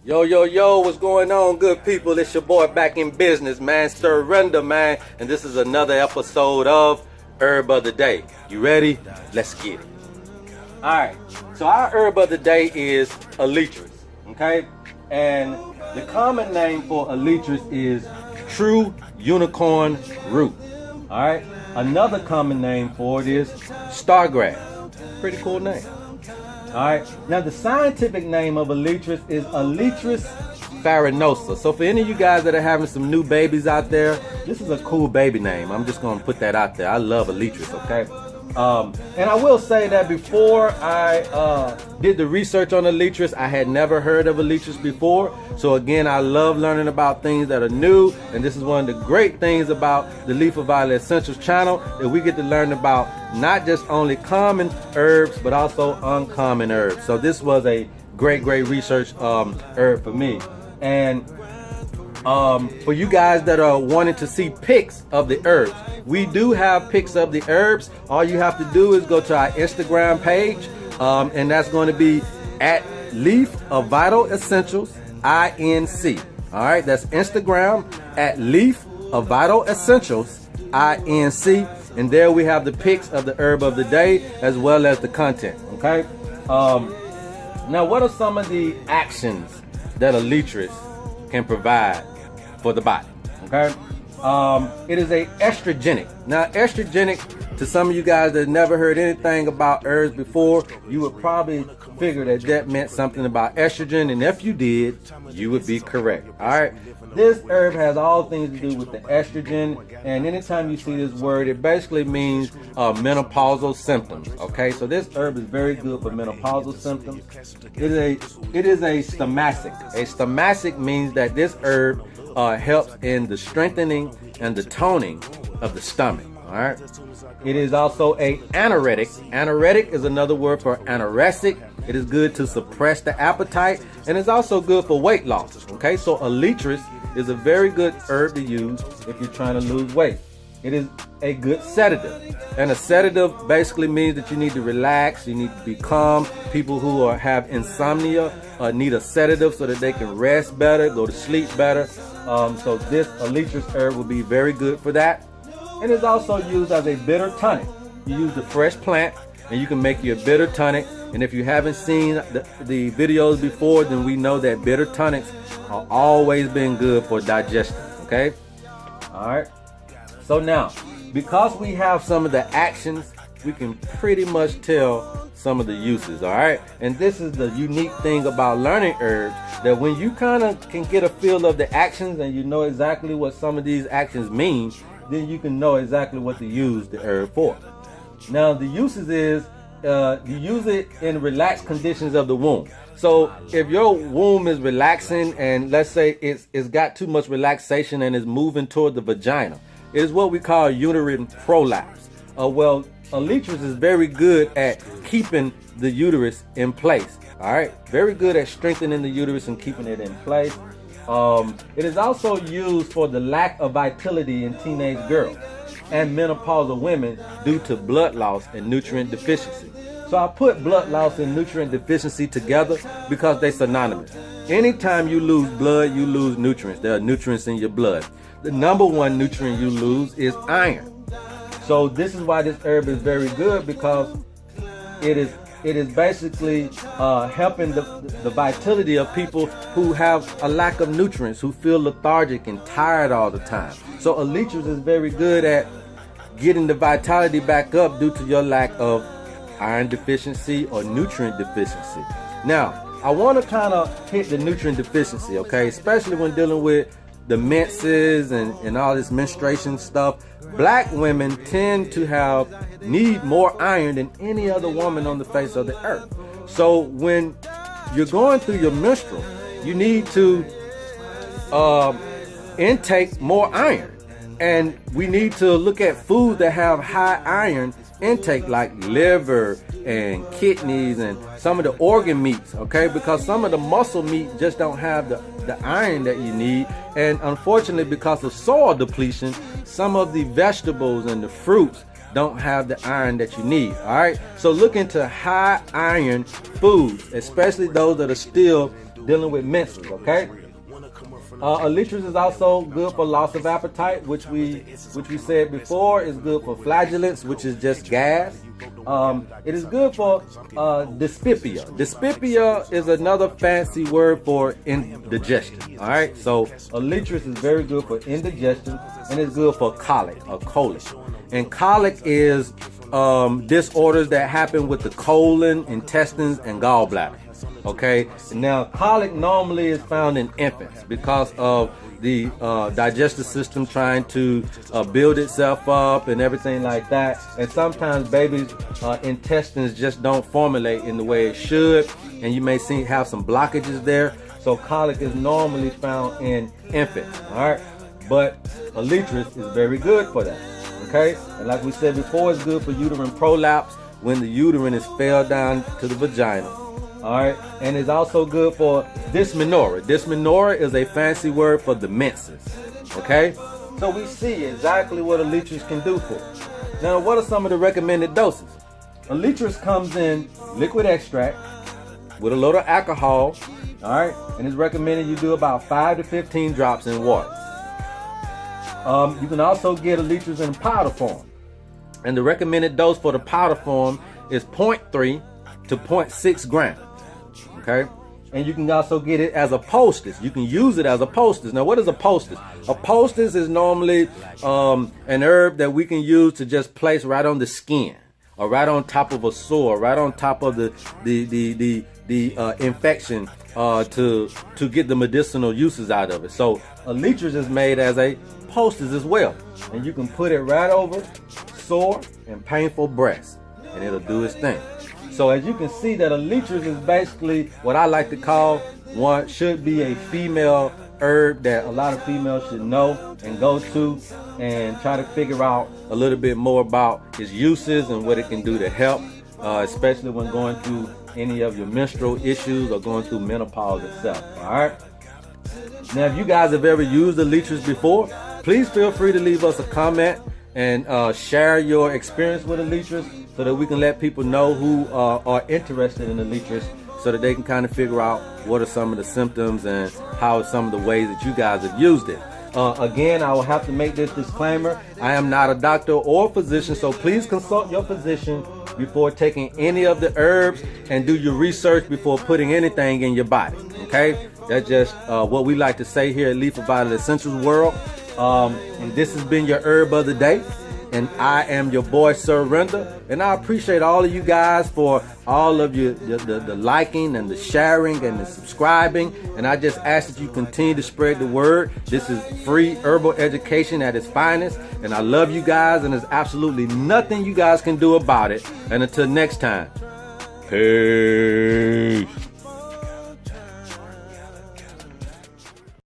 Yo, yo, yo, what's going on, good people? It's your boy back in business, man. Surrender, man. And this is another episode of Herb of the Day. You ready? Let's get it. Alright, so our herb of the day is Aletris, okay? And the common name for Aletris is true unicorn root. Alright, another common name for it is stargrass. Pretty cool name. Alright, now the scientific name of Aletris is Aletris farinosa. So for any of you guys that are having some new babies out there, this is a cool baby name. I'm just going to put that out there. I love Aletris, okay? And I will say that before I did the research on Aletris, I had never heard of Aletris before. So again, I love learning about things that are new, and this is one of the great things about the Leafofvitalessentials channel, that we get to learn about not just only common herbs, but also uncommon herbs. So this was a great research herb for me. And for you guys that are wanting to see pics of the herbs, we do have pics of the herbs. All you have to do is go to our Instagram page, and that's going to be at Leafofvitalessentials INC. All right, that's Instagram at Leafofvitalessentials INC, and there we have the pics of the herb of the day as well as the content. Okay. Now, what are some of the actions that Aletris can provide for the body? Okay, it is a estrogenic. Now, estrogenic, to some of you guys that never heard anything about herbs before, you would probably figure that that meant something about estrogen, and if you did, you would be correct. All right, this herb has all things to do with the estrogen, and anytime you see this word, it basically means menopausal symptoms. Okay, so this herb is very good for menopausal symptoms. It is a stomachic. A stomachic means that this herb helps in the strengthening and the toning of the stomach. All right. It is also a anoretic. Anoretic is another word for anorexic. It is good to suppress the appetite, and it's also good for weight loss. Okay, so Aletris is a very good herb to use if you're trying to lose weight. It is a good sedative, and a sedative basically means that you need to relax, you need to be calm. People who have insomnia need a sedative so that they can rest better, go to sleep better. So this Aletris herb will be very good for that. And it's also used as a bitter tonic. You use the fresh plant and you can make your bitter tonic. And if you haven't seen the videos before, then we know that bitter tonics are always been good for digestion. Okay? All right. So now, because we have some of the actions, we can pretty much tell some of the uses. All right. And this is the unique thing about learning herbs, that when you kind of can get a feel of the actions and you know exactly what some of these actions mean, then you can know exactly what to use the herb for. Now, the uses is you use it in relaxed conditions of the womb. So if your womb is relaxing, and let's say it's got too much relaxation and is moving toward the vagina, it is what we call uterine prolapse. Well, Aletris is very good at keeping the uterus in place. All right, very good at strengthening the uterus and keeping it in place. It is also used for the lack of vitality in teenage girls and menopausal women due to blood loss and nutrient deficiency. So I put blood loss and nutrient deficiency together because they're synonymous. Anytime you lose blood, you lose nutrients. There are nutrients in your blood. The number one nutrient you lose is iron. So this is why this herb is very good, because it is basically helping the vitality of people who have a lack of nutrients, who feel lethargic and tired all the time. So Aletris is very good at getting the vitality back up due to your lack of iron deficiency or nutrient deficiency. Now, I want to kind of hit the nutrient deficiency, okay? Especially when dealing with the menses and all this menstruation stuff. Black women tend to need more iron than any other woman on the face of the earth. So when you're going through your menstrual, you need to intake more iron. And we need to look at food that have high iron intake, like liver and kidneys and some of the organ meats, okay? Because some of the muscle meat just don't have the iron that you need. And unfortunately, because of soil depletion, some of the vegetables and the fruits don't have the iron that you need. All right, so look into high iron foods, especially those that are still dealing with menses, okay? Aletris is also good for loss of appetite, which we said before is good for flatulence, which is just gas. It is good for dyspepsia. Dyspepsia is another fancy word for indigestion. All right, so Aletris is very good for indigestion, and it's good for colic or colic. And colic is disorders that happen with the colon, intestines, and gallbladder. Okay, now colic normally is found in infants because of the digestive system trying to build itself up and everything like that. And sometimes babies' intestines just don't formulate in the way it should, and you may have some blockages there. So colic is normally found in infants. All right, but Aletris is very good for that. Okay, and like we said before, it's good for uterine prolapse when the uterine fell down to the vagina. All right, and it's also good for Dysmenorrhoea. Dysmenorrhoea is a fancy word for the menses. Okay, so we see exactly what Aletris can do for us. Now, what are some of the recommended doses? Aletris comes in liquid extract with a little alcohol. All right, and it's recommended you do about 5 to 15 drops in water. You can also get Aletris in powder form, and the recommended dose for the powder form is 0.3 to 0.6 grams. Okay, and you can also get it as a poultice. You can use it as a poultice. Now, what is a poultice? A poultice is normally an herb that we can use to just place right on the skin, or right on top of a sore, right on top of the infection, to get the medicinal uses out of it. So Aletris is made as a poultice as well, and you can put it right over sore and painful breasts, and it'll do its thing. So as you can see, that Aletris is basically what I like to call should be a female herb that a lot of females should know and go to and try to figure out a little bit more about its uses and what it can do to help, especially when going through any of your menstrual issues or going through menopause itself. All right. Now, if you guys have ever used Aletris before, please feel free to leave us a comment and share your experience with Aletris, so that we can let people know who are interested in Aletris, so that they can kind of figure out what are some of the symptoms and how are some of the ways that you guys have used it. Again, I will have to make this disclaimer. I am not a doctor or physician, so please consult your physician before taking any of the herbs, and do your research before putting anything in your body. Okay, that's just what we like to say here at Leafofvitalessentials World. And this has been your herb of the day, and I am your boy Sir Render, and I appreciate all of you guys for all of you the liking and the sharing and the subscribing, and I just ask that you continue to spread the word. This is free herbal education at its finest, and I love you guys, and there's absolutely nothing you guys can do about it. And until next time, peace.